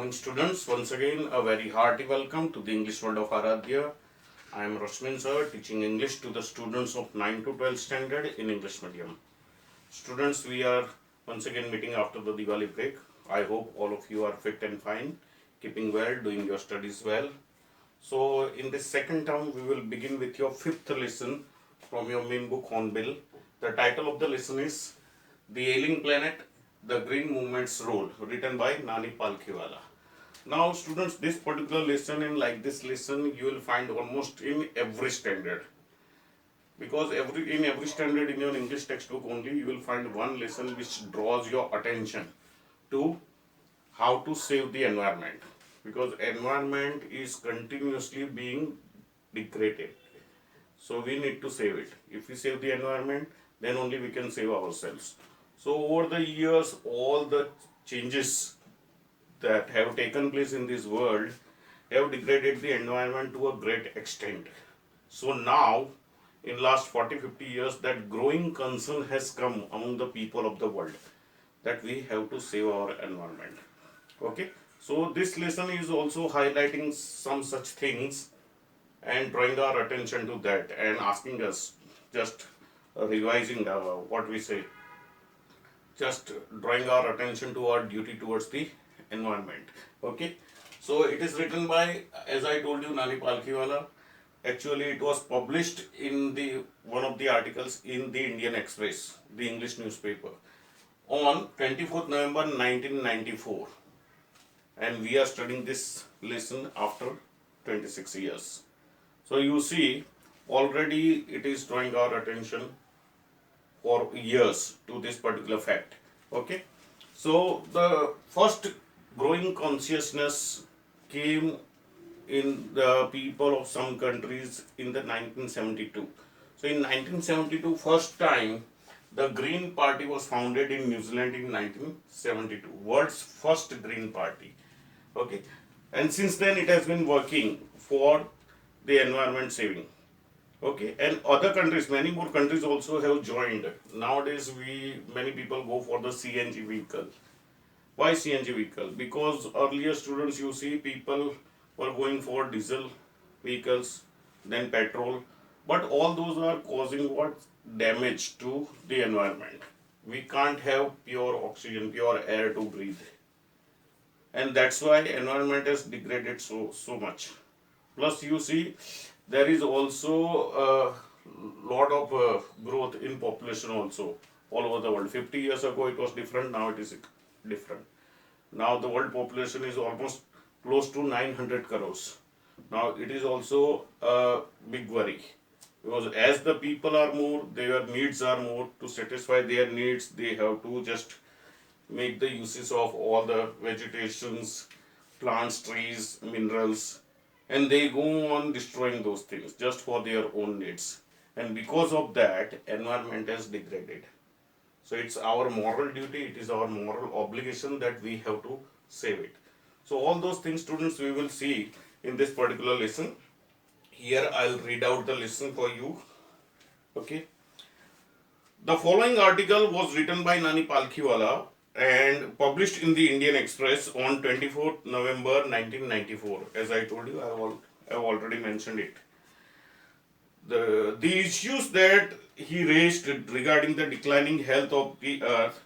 morning, students. Once again, a very hearty welcome to the English World of Aradhya. I am Rashmin sir, teaching English to the students of 9 to 12 standard in English medium. Students, we are once again meeting after the Diwali break. I hope all of you are fit and fine, keeping well, doing your studies well. So, in this second term, we will begin with your fifth lesson from your main book Hornbill. The title of the lesson is The Ailing Planet, The Green Movement's Role, written by Nani Palkhiwala. Now, students, this particular lesson and like this lesson, you will find almost in every standard. Because in every standard in your English textbook only, you will find one lesson which draws your attention to how to save the environment. Because environment is continuously being degraded. So we need to save it. If we save the environment, then only we can save ourselves. So over the years, all the changes that have taken place in this world have degraded the environment to a great extent. So now, in last 40-50 years, that growing concern has come among the people of the world that we have to save our environment. Okay, so this lesson is also highlighting some such things and drawing our attention to that and asking us, just revising what we say, just drawing our attention to our duty towards the environment. Okay, so it is written by, as I told you, Nani Palkhiwala. Actually, it was published in the one of the articles in the Indian Express, the English newspaper, on 24th November 1994, and we are studying this lesson after 26 years. So you see, already it is drawing our attention for years to this particular fact. Okay, so the first growing consciousness came in the people of some countries in the 1972. So in 1972, first time the Green Party was founded in New Zealand in 1972, world's first Green Party. Okay, and since then it has been working for the environment saving. Okay, and other countries, many more countries also have joined. Nowadays, many people go for the CNG vehicle. Why CNG vehicle? Because earlier students, you see, people were going for diesel vehicles, then petrol, but all those are causing what? Damage to the environment. We can't have pure oxygen, pure air to breathe, and that's why environment has degraded so much. Plus, you see, there is also a lot of growth in population also all over the world. 50 years ago it was different, now it is different. Now the world population is almost close to 900 crores. Now it is also a big worry, because as the people are more, their needs are more. To satisfy their needs, they have to just make the uses of all the vegetations, plants, trees, minerals, and they go on destroying those things just for their own needs. And because of that, environment has degraded. So it's our moral duty, it is our moral obligation that we have to save it. So all those things, students, we will see in this particular lesson. Here I'll read out the lesson for you. Okay. The following article was written by Nani Palkhiwala and published in the Indian Express on 24th November 1994. As I told you, I have already mentioned it. The issues that he raised regarding the declining health of the earth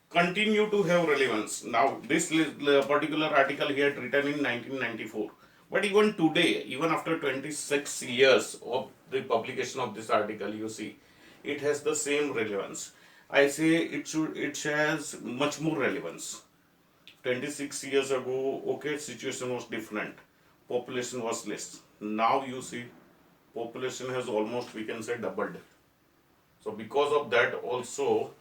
continue to have relevance. Now, this particular article he had written in 1994. But even today, even after 26 years of the publication of this article, you see, it has the same relevance. I say it has much more relevance. 26 years ago, okay, situation was different. Population was less. Now you see, population has almost, we can say, doubled. So because of that also,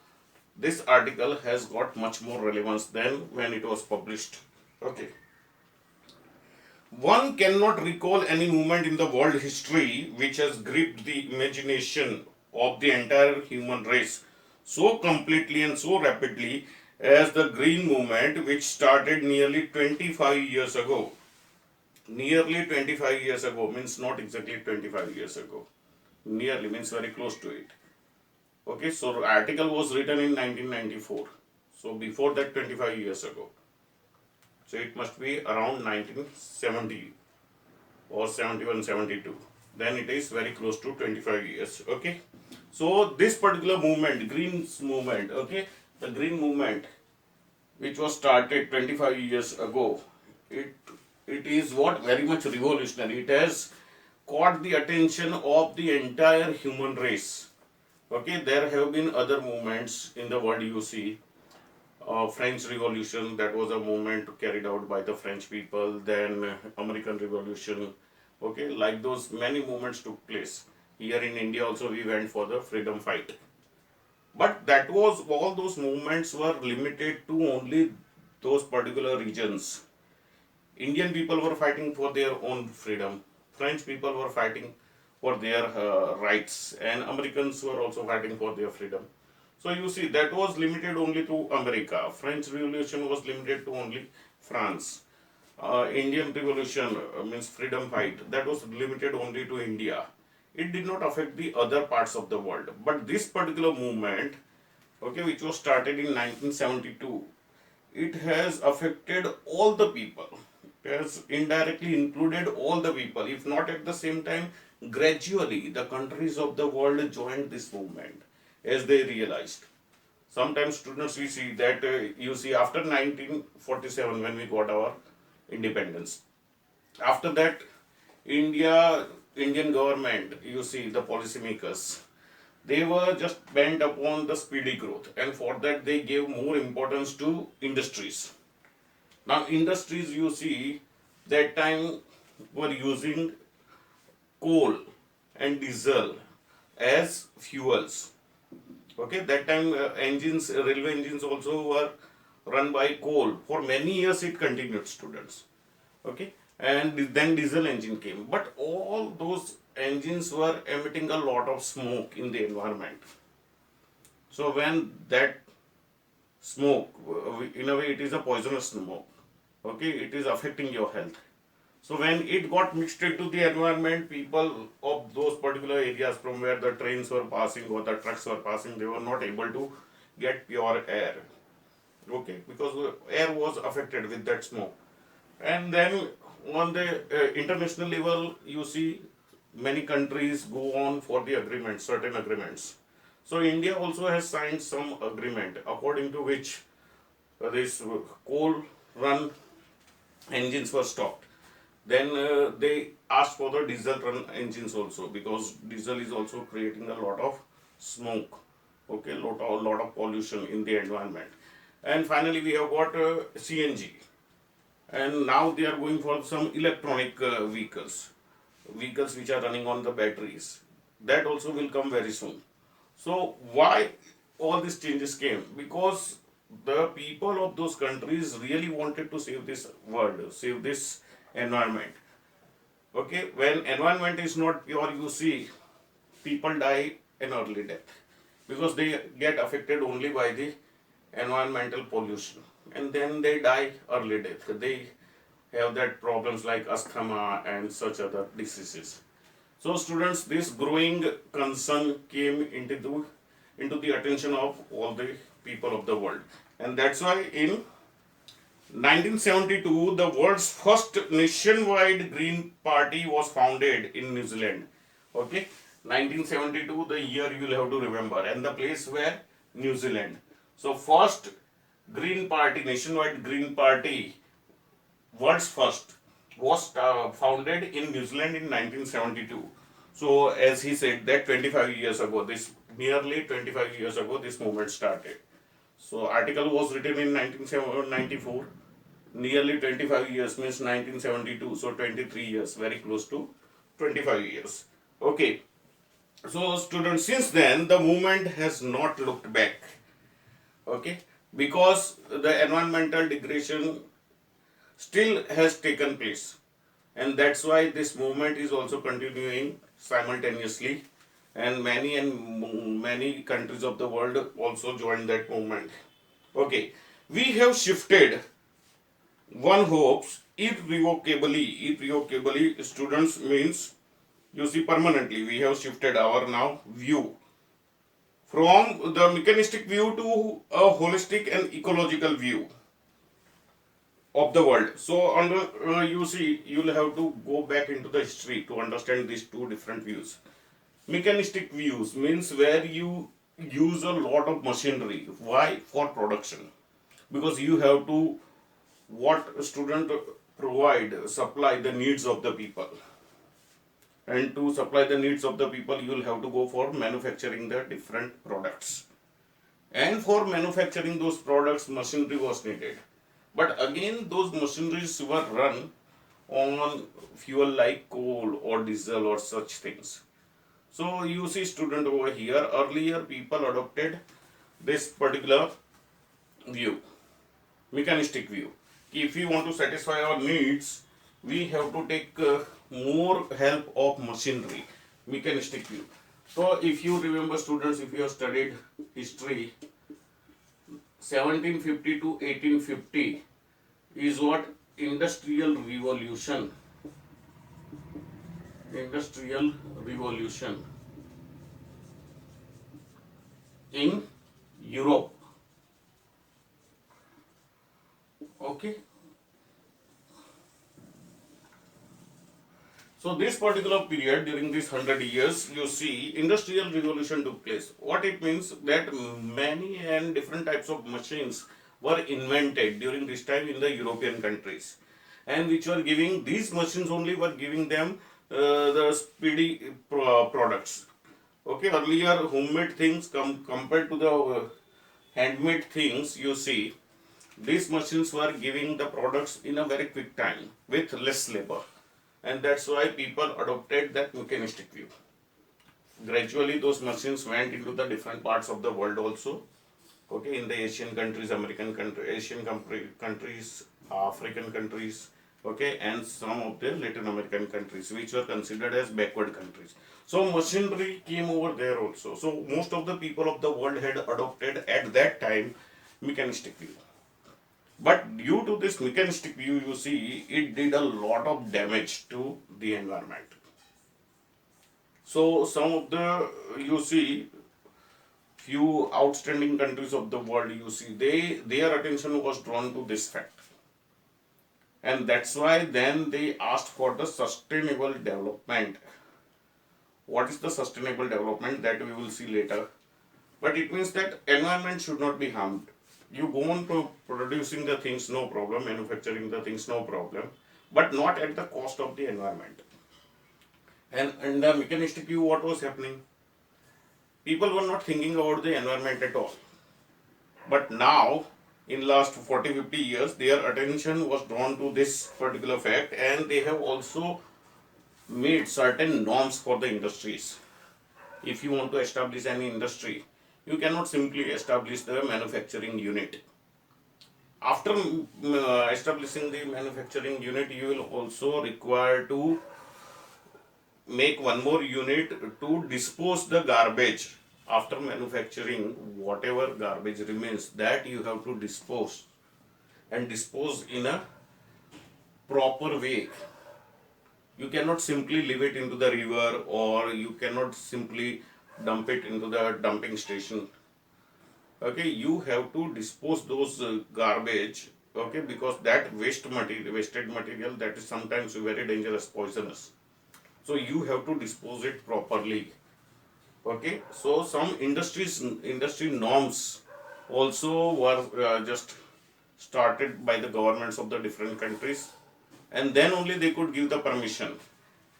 this article has got much more relevance than when it was published. Okay. One cannot recall any moment in the world history which has gripped the imagination of the entire human race so completely and so rapidly as the Green Movement, which started nearly 25 years ago. Nearly 25 years ago means not exactly 25 years ago. Nearly means very close to it. Okay, so the article was written in 1994. So before that, 25 years ago. So it must be around 1970 or 71, 72. Then it is very close to 25 years. Okay. So this particular movement, Green's movement, okay, the Green movement, which was started 25 years ago, it it is what very much revolutionary. It has caught the attention of the entire human race. Okay, there have been other movements in the world. You see, French Revolution, that was a movement carried out by the French people. Then American Revolution. Okay, like those many movements took place. Here in India also we went for the freedom fight. But that was all those movements were limited to only those particular regions. Indian people were fighting for their own freedom. French people were fighting for their rights, and Americans were also fighting for their freedom. So you see, that was limited only to America. French Revolution was limited to only France. Indian Revolution means freedom fight, that was limited only to India. It did not affect the other parts of the world. But this particular movement, okay, which was started in 1972, it has affected all the people. It has indirectly included all the people. If not at the same time, gradually the countries of the world joined this movement as they realized. Sometimes students we see that you see after 1947 when we got our independence. After that, Indian government, you see the policymakers, they were just bent upon the speedy growth, and for that they gave more importance to industries. Now, industries you see that time were using coal and diesel as fuels. Okay, that time engines, railway engines also were run by coal. For many years it continued, students. Okay, and then diesel engine came. But all those engines were emitting a lot of smoke in the environment. So when that smoke, in a way it is a poisonous smoke. Okay, it is affecting your health. So when it got mixed into the environment, people of those particular areas from where the trains were passing or the trucks were passing, they were not able to get pure air. Okay, because air was affected with that smoke. And then on the international level, you see many countries go on for the agreements, certain agreements. So India also has signed some agreement according to which this coal run engines were stopped. Then they asked for the diesel run engines also, because diesel is also creating a lot of smoke, okay, lot of pollution in the environment. And finally we have got CNG, and now they are going for some electronic vehicles which are running on the batteries. That also will come very soon. So why all these changes came? Because the people of those countries really wanted to save this world, save this environment. Okay, when environment is not pure, you see people die an early death because they get affected only by the environmental pollution, and then they die early death. They have that problems like asthma and such other diseases. So students, this growing concern came into the attention of all the people of the world, and that's why in 1972 the world's first nationwide Green Party was founded in New Zealand. Okay, 1972, the year you will have to remember, and the place where New Zealand. So first Green Party, nationwide Green Party, world's first, was founded in New Zealand in 1972. So as he said that 25 years ago, this nearly 25 years ago, this movement started. So article was written in 1994. Nearly 25 years means 1972. So 23 years, very close to 25 years. Okay. So students, since then the movement has not looked back. Okay, because the environmental degradation still has taken place, and that's why this movement is also continuing simultaneously, and many countries of the world also joined that movement. Okay, we have shifted, one hopes, irrevocably, students, means you see permanently we have shifted our now view from the mechanistic view to a holistic and ecological view. of the world. So under you see, you'll have to go back into the history to understand these two different views. Mechanistic views means where you use a lot of machinery. Why? For production. Because you have to what student provide supply the needs of the people, and to supply the needs of the people you will have to go for manufacturing the different products, and for manufacturing those products machinery was needed, but again those machineries were run on fuel like coal or diesel or such things. So you see student over here, earlier people adopted this particular view, mechanistic view. If we want to satisfy our needs, we have to take more help of machinery, mechanistic view. So if you remember students, if you have studied history, 1750 to 1850 is what? Industrial revolution. Industrial revolution in Europe. Okay. So this particular period, during these 100 years, you see industrial revolution took place. What it means that many and different types of machines were invented during this time in the European countries, and which were giving, these machines only were giving them the speedy products. Okay, earlier homemade things compared to the handmade things, you see these machines were giving the products in a very quick time with less labor, and that's why people adopted that mechanistic view. Gradually those machines went into the different parts of the world also. Okay, in the Asian countries, American country, countries, African countries, okay, and some of the Latin American countries which were considered as backward countries. So machinery came over there also. So most of the people of the world had adopted at that time mechanistic view. But due to this mechanistic view, you see, it did a lot of damage to the environment. So some of the, you see, few outstanding countries of the world, you see, their attention was drawn to this fact. And that's why then they asked for the sustainable development. What is the sustainable development? That we will see later. But it means that environment should not be harmed. You go on to producing the things, no problem, manufacturing the things, no problem, but not at the cost of the environment. And in the mechanistic view, what was happening? People were not thinking about the environment at all. But now, in last 40-50 years, their attention was drawn to this particular fact, and they have also made certain norms for the industries. If you want to establish any industry, you cannot simply establish the manufacturing unit. After establishing the manufacturing unit, you will also require to make one more unit to dispose the garbage. After manufacturing, whatever garbage remains, that you have to dispose, and dispose in a proper way. You cannot simply leave it into the river, or you cannot simply dump it into the dumping station. Okay, you have to dispose those garbage. Okay, because that wasted material, that is sometimes very dangerous, poisonous. So you have to dispose it properly. Okay, so some industry norms also were just started by the governments of the different countries, and then only they could give the permission.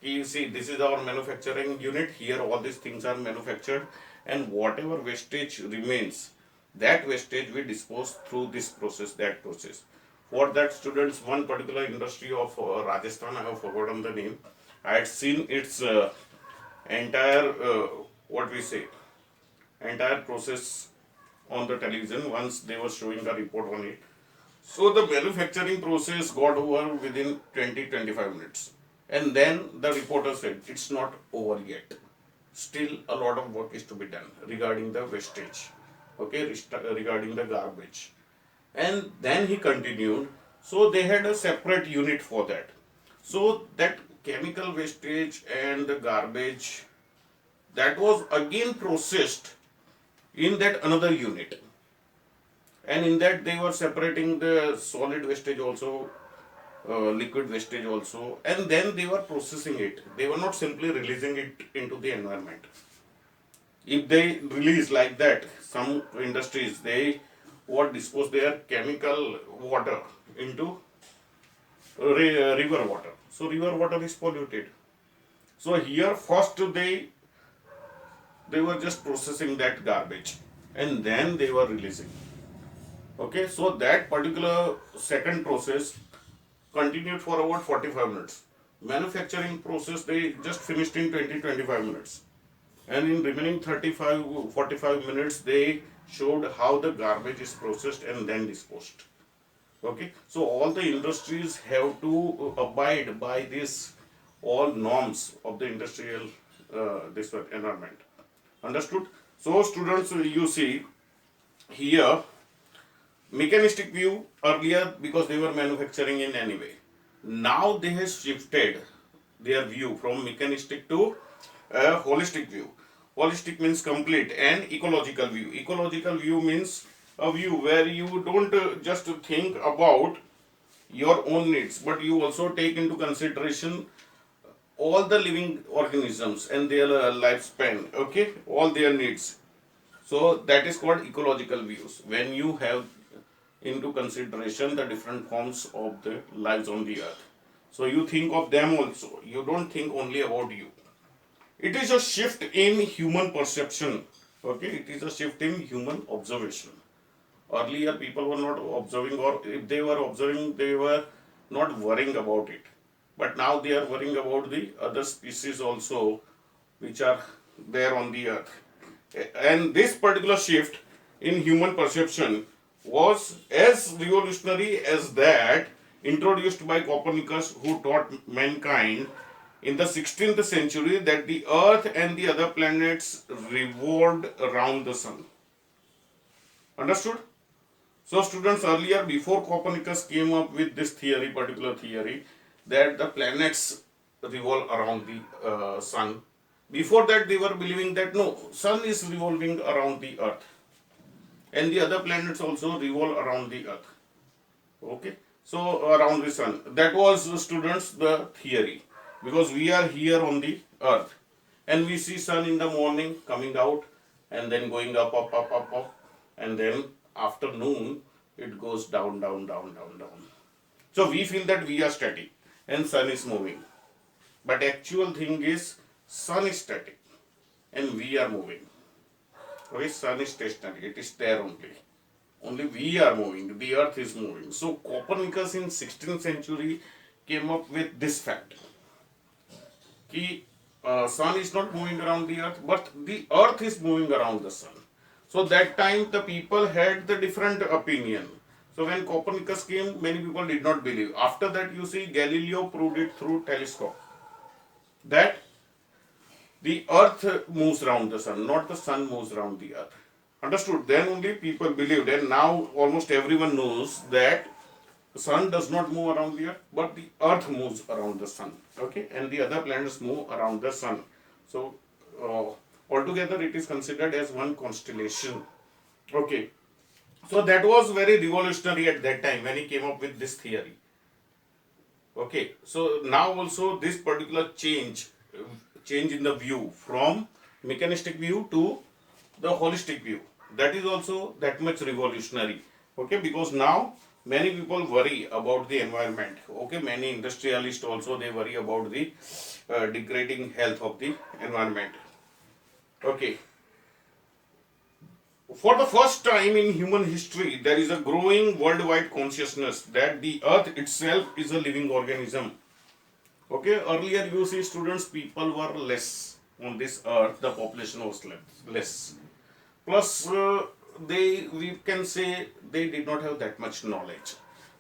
You see, this is our manufacturing unit, here all these things are manufactured, and whatever wastage remains, that wastage we dispose through this process, that process. For that, students, one particular industry of Rajasthan, I have forgotten the name, I had seen its entire what we say entire process on the television once they were showing a report on it. So the manufacturing process got over within 20-25 minutes, and then the reporter said it's not over yet, still a lot of work is to be done regarding the wastage, okay, regarding the garbage. And then he continued, so they had a separate unit for that. So that chemical wastage and the garbage, that was again processed in that another unit. and in that they were separating the solid wastage also, liquid wastage also, and then they were processing it. They were not simply releasing it into the environment. If they release like that, some industries they what dispose their chemical water into river water. So river water is polluted. So here first they were just processing that garbage and then they were releasing. Okay, so that particular second process continued for about 45 minutes. Manufacturing process they just finished in 20-25 minutes. And in remaining 35-45 minutes they showed how the garbage is processed and then disposed. Okay, so all the industries have to abide by this all norms of the industrial this one, environment. Understood? So students, you see here mechanistic view earlier because they were manufacturing in any way. Now they have shifted their view from mechanistic to a holistic view. Holistic means complete, and ecological view. Ecological view means a view where you don't just think about your own needs, but you also take into consideration all the living organisms and their lifespan, okay, all their needs. So that is called ecological views. When you have into consideration the different forms of the lives on the earth. So you think of them also. You don't think only about you. It is a shift in human perception. Okay, it is a shift in human observation. Earlier people were not observing, or if they were observing, they were not worrying about it. But now they are worrying about the other species also which are there on the earth. And this particular shift in human perception was as revolutionary as that introduced by Copernicus, who taught mankind in the 16th century that the earth and the other planets revolved around the sun. Understood? So students, earlier before Copernicus came up with this theory, particular theory, that the planets revolve around the sun, before that they were believing that no, sun is revolving around the earth and the other planets also revolve around the earth. Okay, so around the sun. That was, students, the theory, because we are here on the earth and we see sun in the morning coming out and then going up, and then afternoon it goes down. So we feel that we are static and sun is moving, but actual thing is sun is static and we are moving. Okay, sun is stationary, it is there only. Only we are moving, the earth is moving. So Copernicus in 16th century came up with this fact. Ki sun is not moving around the earth, but the earth is moving around the sun. So that time the people had the different opinion. So when Copernicus came, many people did not believe. After that, you see, Galileo proved it through telescope that the earth moves around the sun, not the sun moves around the earth. Understood? Then only people believed, and now almost everyone knows that the sun does not move around the earth, but the earth moves around the sun. Okay, and the other planets move around the sun. So altogether, it is considered as one constellation. Okay, so that was very revolutionary at that time when he came up with this theory. Okay, so now also this particular change in the view from mechanistic view to the holistic view, that is also that much revolutionary. Okay, because now many people worry about the environment. Okay, many industrialists also they worry about the degrading health of the environment. Okay, for the first time in human history, there is a growing worldwide consciousness that the earth itself is a living organism. Okay, earlier you see, students, people were less on this earth, the population was less. Plus, we can say they did not have that much knowledge.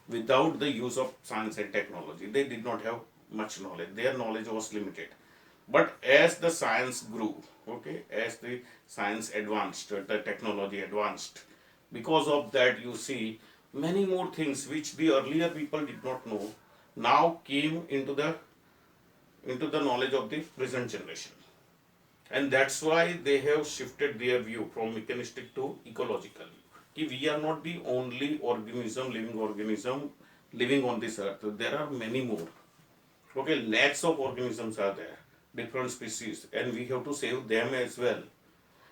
Without the use of science and technology, they did not have much knowledge. Their knowledge was limited. But as the science grew, okay, as the science advanced, the technology advanced, because of that, you see, many more things which the earlier people did not know now came into the knowledge of the present generation. And that's why they have shifted their view from mechanistic to ecological view. we are not the only organism, living organism living on this earth. There are many more. Okay, lakhs of organisms are there, different species, and we have to save them as well.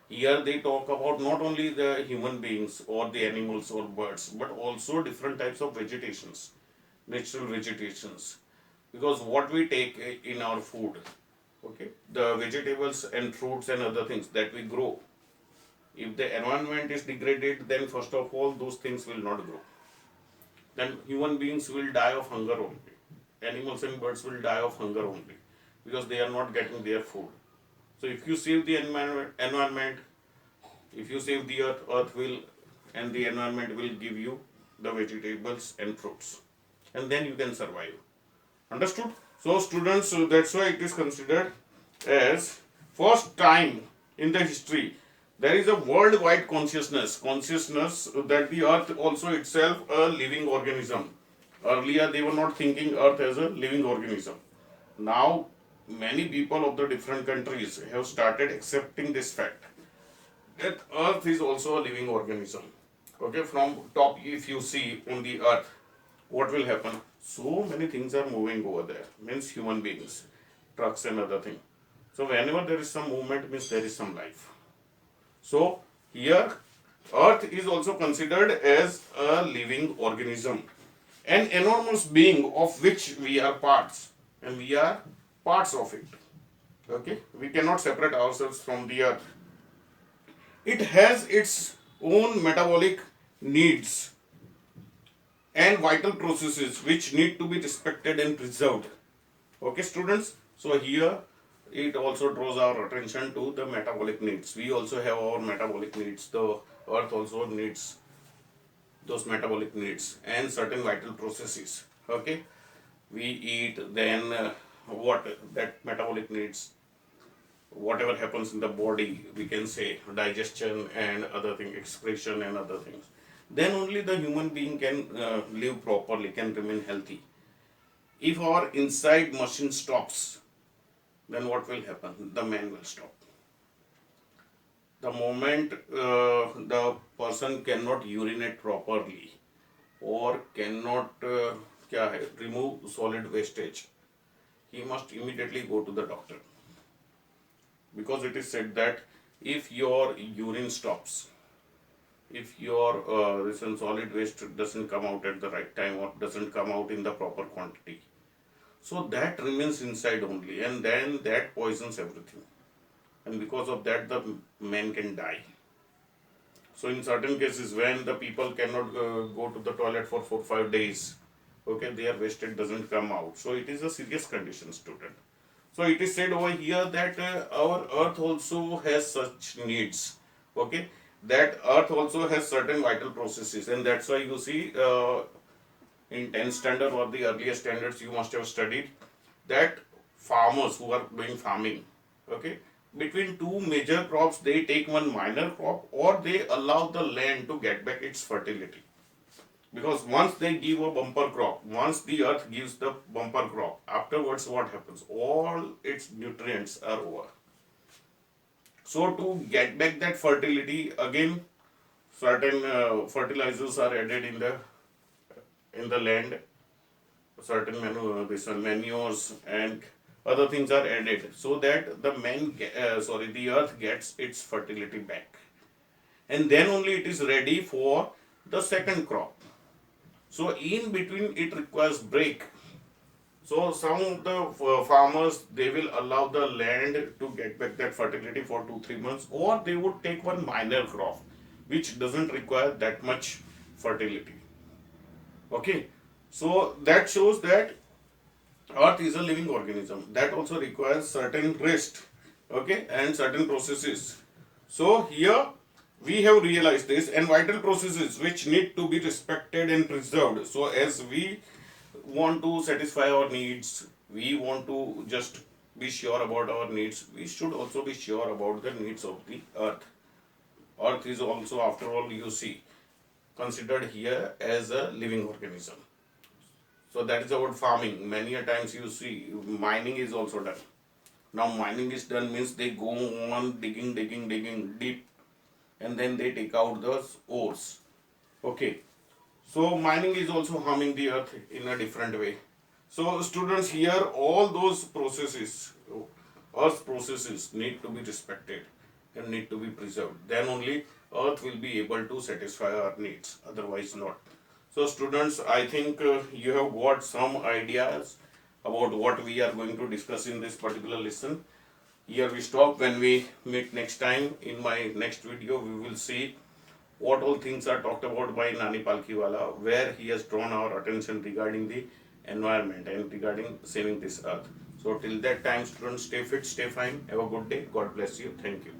Here they talk about not only the human beings or the animals or birds, but also different types of vegetations, natural vegetations. Because what we take in our food, okay, the vegetables and fruits and other things that we grow, if the environment is degraded, then first of all, those things will not grow. Then human beings will die of hunger only. Animals and birds will die of hunger only because they are not getting their food. So if you save the environment, if you save the earth, earth will and the environment will give you the vegetables and fruits, and then you can survive. Understood? So students, that's why it is considered as first time in the history there is a worldwide consciousness that the earth also itself a living organism. Earlier they were not thinking earth as a living organism. Now many people of the different countries have started accepting this fact that earth is also a living organism. Okay, from top if you see on the earth, what will happen? So many things are moving over there, means human beings, trucks and other thing. So whenever there is some movement, means there is some life. So here earth is also considered as a living organism, an enormous being of which we are parts, and we are parts of it. Okay, we cannot separate ourselves from the earth. It has its own metabolic needs and vital processes which need to be respected and preserved. Okay, students. So here it also draws our attention to the metabolic needs. We also have our metabolic needs. The earth also needs those metabolic needs and certain vital processes. Okay, we eat, then what that metabolic needs, whatever happens in the body, we can say digestion and other thing, excretion and other things, then only the human being can live properly, can remain healthy. If our inside machine stops, then what will happen? The man will stop. The moment the person cannot urinate properly or cannot remove solid wastage, he must immediately go to the doctor. Because it is said that if your urine stops, if your this solid waste doesn't come out at the right time or doesn't come out in the proper quantity, so that remains inside only, and then that poisons everything, and because of that the man can die. So in certain cases when the people cannot go to the toilet for 4 5 days, okay, their wastage doesn't come out, so it is a serious condition, student. So it is said over here that our earth also has such needs. Okay, that earth also has certain vital processes, and that's why you see in 10th standard or the earlier standards you must have studied that farmers who are doing farming, okay, between two major crops they take one minor crop or they allow the land to get back its fertility. Because once they give a bumper crop, once the earth gives the bumper crop, afterwards what happens? All its nutrients are over. So to get back that fertility, again certain fertilizers are added in the land, certain manures and other things are added so that the earth gets its fertility back, and then only it is ready for the second crop. So in between it requires break. So some of the farmers, they will allow the land to get back that fertility for 2 3 months, or they would take one minor crop which doesn't require that much fertility. Okay, so that shows that earth is a living organism that also requires certain rest, okay, and certain processes. So here we have realized this, and vital processes which need to be respected and preserved. So as we want to satisfy our needs, we want to just be sure about our needs, we should also be sure about the needs of the earth. Earth is also, after all, you see, considered here as a living organism. So that is about farming. Many a times you see mining is also done. Now mining is done means they go on digging deep, and then they take out those ores. Okay. So mining is also harming the earth in a different way. So students, here all those processes, earth's processes need to be respected and need to be preserved. Then only earth will be able to satisfy our needs, otherwise not. So students, I think you have got some ideas about what we are going to discuss in this particular lesson. Here we stop. When we meet next time in my next video, we will see what all things are talked about by Nani Palkhiwala, where he has drawn our attention regarding the environment and regarding saving this earth. So till that time, students, stay fit, stay fine. Have a good day. God bless you. Thank you.